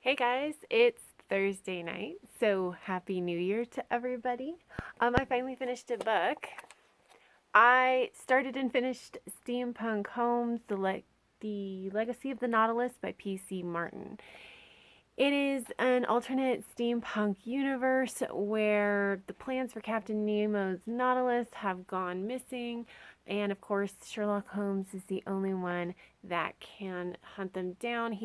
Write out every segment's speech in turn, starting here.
Hey guys, it's Thursday night, so Happy New Year to everybody. I finally finished a book. I started and finished Steampunk Holmes, the Legacy of the Nautilus by P.C. Martin. It is an alternate steampunk universe where the plans for Captain Nemo's Nautilus have gone missing, and of course, Sherlock Holmes is the only one that can hunt them down.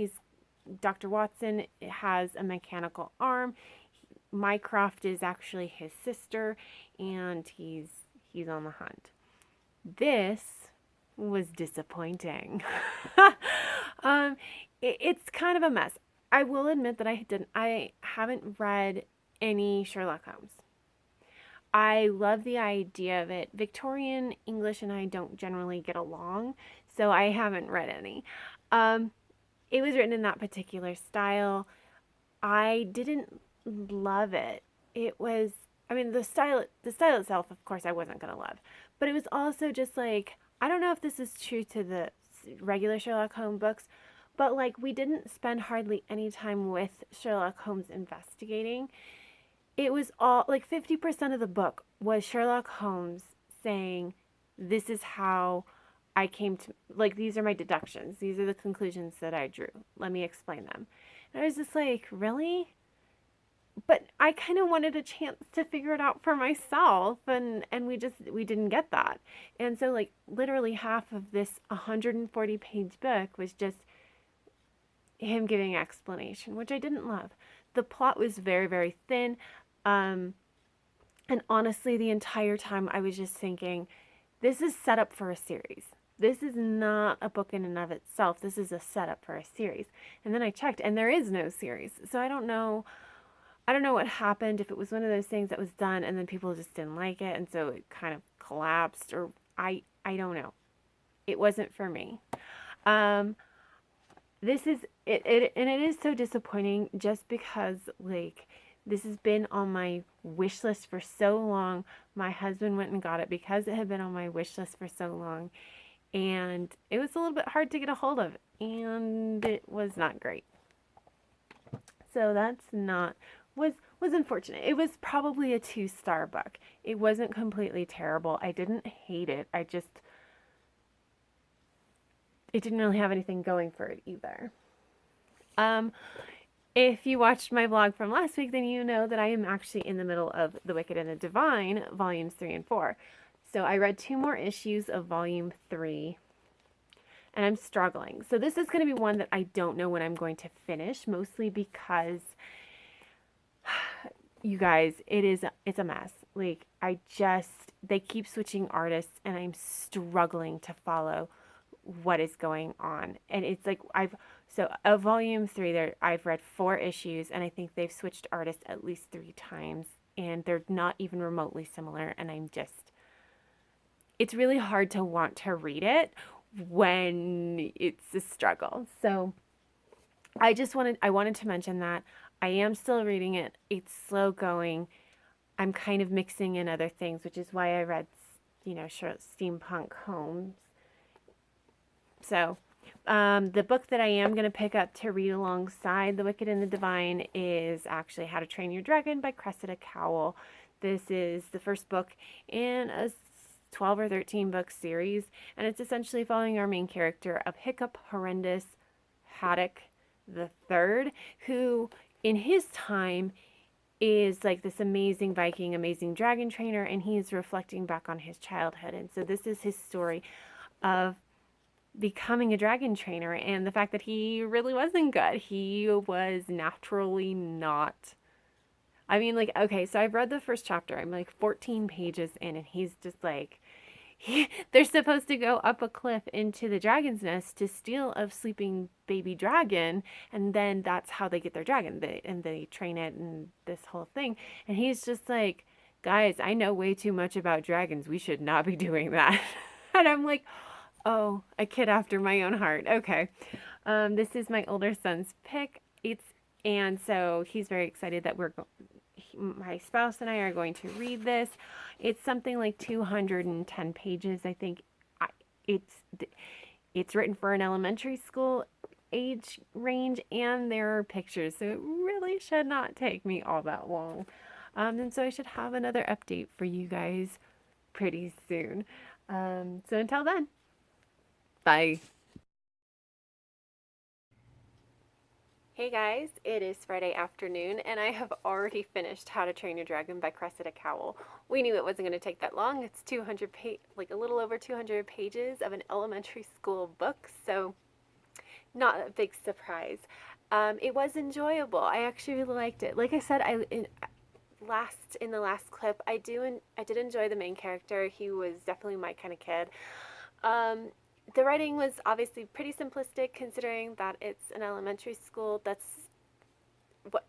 Dr. Watson has a mechanical arm. Mycroft is actually his sister, and he's on the hunt. This was disappointing. It's kind of a mess. I will admit that I haven't read any Sherlock Holmes. I love the idea of it. Victorian English and I don't generally get along, so I haven't read any. It was written in that particular style. I didn't love it. It was, I mean, the style itself, of course, I wasn't gonna love, but it was also just like, I don't know if this is true to the regular Sherlock Holmes books, but like we didn't spend hardly any time with Sherlock Holmes investigating. It was all like 50% of the book was Sherlock Holmes saying, "This is how I came to, like, these are my deductions. These are the conclusions that I drew. Let me explain them." And I was just like, really? But I kind of wanted a chance to figure it out for myself, and we didn't get that. And so like literally half of this 140-page book was just him giving explanation, which I didn't love. The plot was very, very thin. Um, and honestly, the entire time I was just thinking, this is set up for a series. This is not a book in and of itself. This is a setup for a series. And then I checked, and there is no series. So I don't know. I don't know what happened, if it was one of those things that was done and then people just didn't like it, and so it kind of collapsed, or I don't know. It wasn't for me. Um, this is it, and it is so disappointing just because like this has been on my wish list for so long. My husband went and got it because it had been on my wish list for so long, and it was a little bit hard to get a hold of, and it was not great. So that's not was unfortunate. It was probably a 2-star book. It wasn't completely terrible. I didn't hate it. It didn't really have anything going for it either. Um, if you watched my vlog from last week, then you know that I am actually in the middle of The Wicked and the Divine, volumes 3 and 4. So I read 2 more issues of volume 3, and I'm struggling. So this is going to be one that I don't know when I'm going to finish, mostly because you guys, it's a mess. Like they keep switching artists, and I'm struggling to follow what is going on. And it's like of volume 3 there, I've read 4 issues, and I think they've switched artists at least 3 times, and they're not even remotely similar, and it's really hard to want to read it when it's a struggle. So I wanted to mention that I am still reading it. It's slow going. I'm kind of mixing in other things, which is why I read, Steampunk Holmes. So, the book that I am going to pick up to read alongside The Wicked and the Divine is actually How to Train Your Dragon by Cressida Cowell. This is the first book in a 12 or 13 book series, and it's essentially following our main character of Hiccup Horrendous Haddock the Third, who in his time is like this amazing Viking, amazing dragon trainer, and he's reflecting back on his childhood. And so this is his story of becoming a dragon trainer and the fact that he really wasn't good. He was naturally not. I mean, like, okay, so I've read the first chapter. I'm like 14 pages in, and he's just like, they're supposed to go up a cliff into the dragon's nest to steal a sleeping baby dragon, and then that's how they get their dragon. They train it and this whole thing. And he's just like, guys, I know way too much about dragons. We should not be doing that. And I'm like, oh, a kid after my own heart. Okay. This is my older son's pick. And so he's very excited that my spouse and I are going to read this. It's something like 210 pages, I think. It's written for an elementary school. age range and there are pictures, so it really should not take me all that long. And so I should have another update for you guys pretty soon. So until then, bye. Hey guys, it is Friday afternoon and I have already finished How to Train Your Dragon by Cressida Cowell. We knew it wasn't going to take that long. It's like a little over 200 pages of an elementary school book, so not a big surprise. It was enjoyable. I actually really liked it. Like I said, in the last clip, I did enjoy the main character. He was definitely my kind of kid. The writing was obviously pretty simplistic considering that it's an elementary school. That's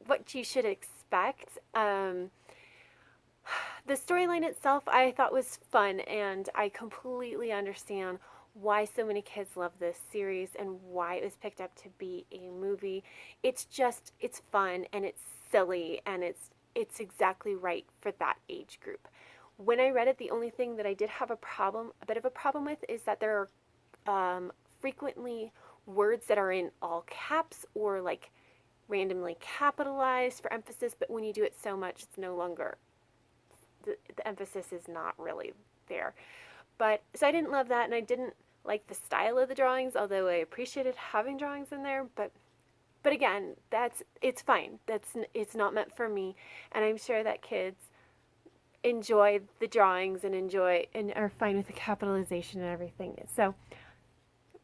what you should expect. The storyline itself I thought was fun, and I completely understand why so many kids love this series and why it was picked up to be a movie. It's fun and it's silly and it's exactly right for that age group. When I read it, the only thing that I did have a bit of a problem with is that there are frequently words that are in all caps or like randomly capitalized for emphasis, but when you do it so much, it's no longer, the emphasis is not really there. But so I didn't love that, and I didn't like the style of the drawings, although I appreciated having drawings in there. But again, it's fine. It's not meant for me, and I'm sure that kids enjoy the drawings and are fine with the capitalization and everything. So,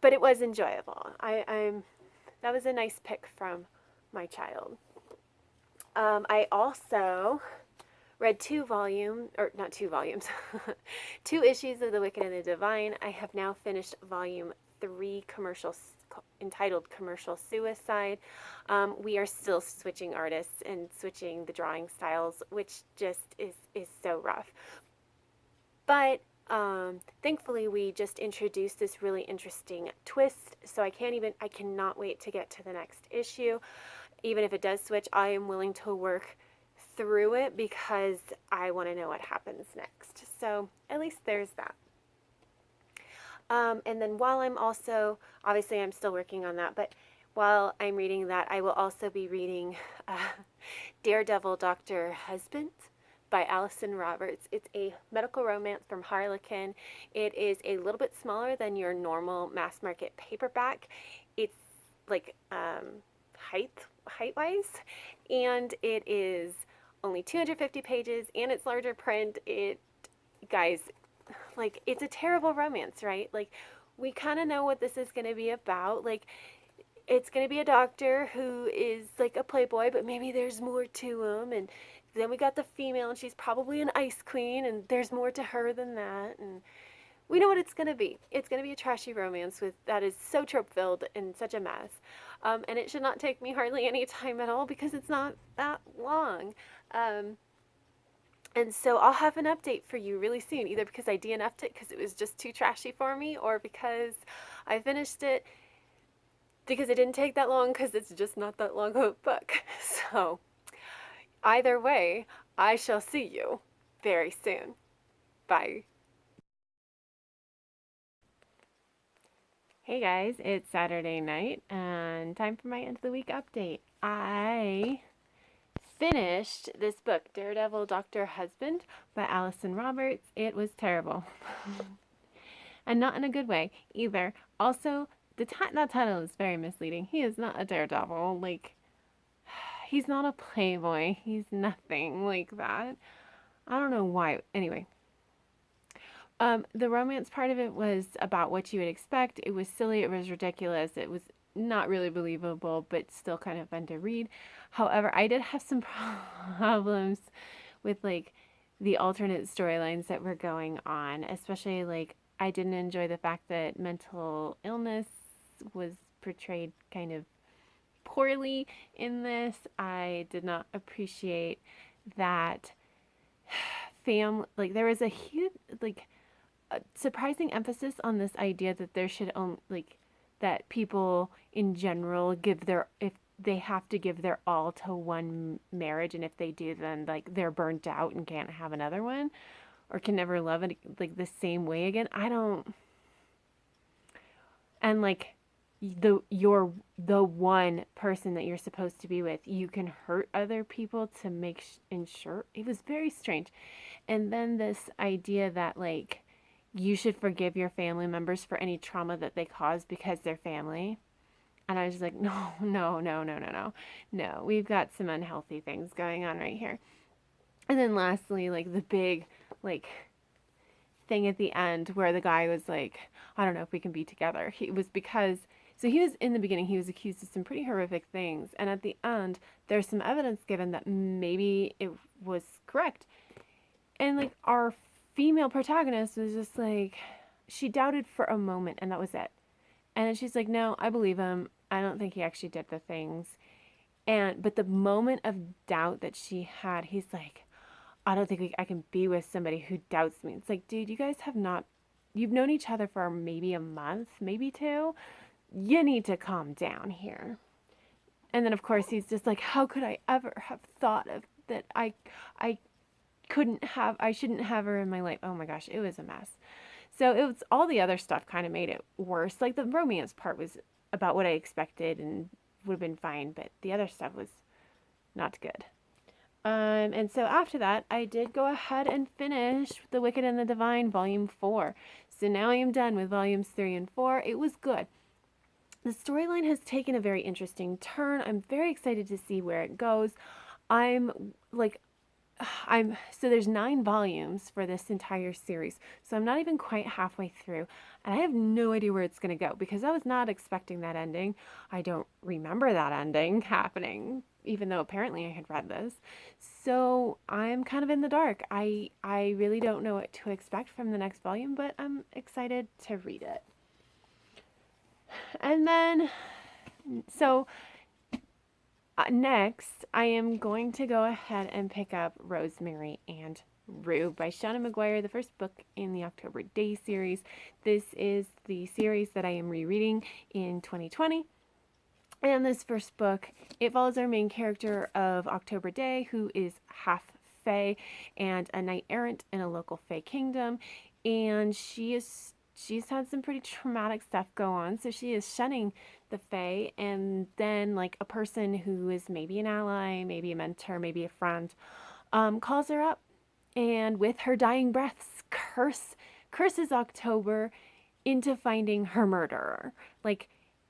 but it was enjoyable. That was a nice pick from my child. I also read two issues of The Wicked and the Divine. I have now finished volume 3, entitled Commercial Suicide. We are still switching artists and switching the drawing styles, which just is so rough. But thankfully, we just introduced this really interesting twist, so I cannot wait to get to the next issue. Even if it does switch, I am willing to work through it because I want to know what happens next. So at least there's that. And then while obviously I'm still working on that, but while I'm reading that, I will also be reading Daredevil, Dr. Husband by Alison Roberts. It's a medical romance from Harlequin. It is a little bit smaller than your normal mass market paperback. It's like height-wise, and it is only 250 pages, and it's larger print. Guys, like, it's a terrible romance, right? Like, we kind of know what this is going to be about. Like, it's going to be a doctor who is like a playboy, but maybe there's more to him, and then we got the female, and she's probably an ice queen, and there's more to her than that, and we know what it's going to be. It's going to be a trashy romance that is so trope-filled and such a mess. And it should not take me hardly any time at all because it's not that long. And so I'll have an update for you really soon, either because I DNF'd it because it was just too trashy for me, or because I finished it because it didn't take that long because it's just not that long of a book. So either way, I shall see you very soon. Bye. Hey guys, it's Saturday night and time for my end of the week update. I finished this book, Daredevil, Dr. Husband by Alison Roberts. It was terrible. And not in a good way either. Also, that title is very misleading. He is not a daredevil. Like, he's not a playboy. He's nothing like that. I don't know why. Anyway. The romance part of it was about what you would expect. It was silly. It was ridiculous. It was not really believable, but still kind of fun to read. However, I did have some problems with, like, the alternate storylines that were going on, especially, like, I didn't enjoy the fact that mental illness was portrayed kind of poorly in this. I did not appreciate that there was a huge, like, surprising emphasis on this idea that there should that people in general if they have to give their all to one marriage, and if they do, then like they're burnt out and can't have another one or can never love it like the same way again. And like, you're the one person that you're supposed to be with. You can hurt other people to make ensure. It was very strange. And then this idea that like you should forgive your family members for any trauma that they caused because they're family. And I was just like, no, no, no, no, no, no. No, we've got some unhealthy things going on right here. And then lastly, like the big like thing at the end where the guy was like, I don't know if we can be together. He was because so he was in the beginning he was accused of some pretty horrific things, and at the end there's some evidence given that maybe it was correct. And like our female protagonist was just like she doubted for a moment and that was it. And then she's like, "No, I believe him. I don't think he actually did the things." But the moment of doubt that she had, he's like, I don't think I can be with somebody who doubts me. It's like, dude, you guys have not, you've known each other for maybe a month, maybe two. You need to calm down here. And then, of course, he's just like, how could I ever have thought of that? I I shouldn't have her in my life. Oh my gosh, it was a mess. So it was all the other stuff kind of made it worse. Like the romance part was about what I expected and would have been fine, but the other stuff was not good. And so after that, I did go ahead and finish The Wicked and the Divine, Volume 4. So now I am done with Volumes 3 and 4. It was good. The storyline has taken a very interesting turn. I'm very excited to see where it goes. So there's 9 volumes for this entire series. So I'm not even quite halfway through. And I have no idea where it's going to go because I was not expecting that ending. I don't remember that ending happening, even though apparently I had read this. So I'm kind of in the dark. I really don't know what to expect from the next volume, but I'm excited to read it. And then, so next, I am going to go ahead and pick up Rosemary and Rue by Seanan McGuire, the first book in the October Day series. This is the series that I am rereading in 2020. And this first book, it follows our main character of October Day, who is half fae and a knight errant in a local fae kingdom. And she's had some pretty traumatic stuff go on, so she is shunning the fae. And then, like, a person who is maybe an ally, maybe a mentor, maybe a friend, calls her up, and with her dying breaths, curses October into finding her murderer. Like,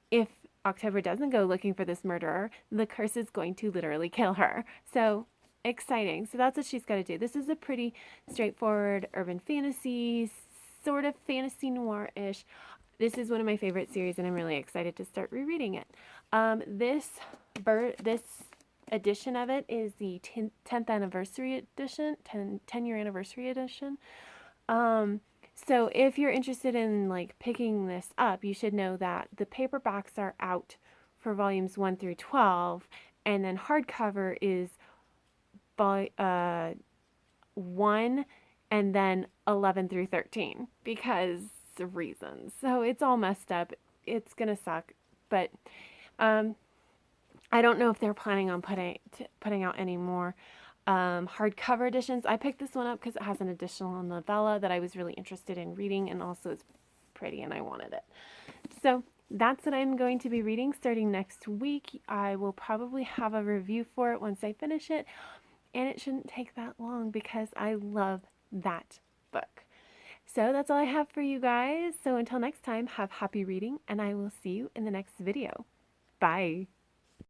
if October doesn't go looking for this murderer, the curse is going to literally kill her. So exciting. So that's what she's got to do. This is a pretty straightforward urban fantasy, sort of fantasy noir-ish. This is one of my favorite series, and I'm really excited to start rereading it. This edition of it is the 10th anniversary edition, 10-year anniversary edition. So if you're interested in like picking this up, you should know that the paperbacks are out for volumes 1 through 12, and then hardcover is 1 and then 11 through 13 because of reasons. So it's all messed up. It's gonna suck, but I don't know if they're planning on putting out any more hardcover editions. I picked this one up because it has an additional novella that I was really interested in reading, and also it's pretty and I wanted it. So that's what I'm going to be reading starting next week. I will probably have a review for it once I finish it, and it shouldn't take that long because I love that book. So that's all I have for you guys. So until next time, have happy reading, and I will see you in the next video. Bye.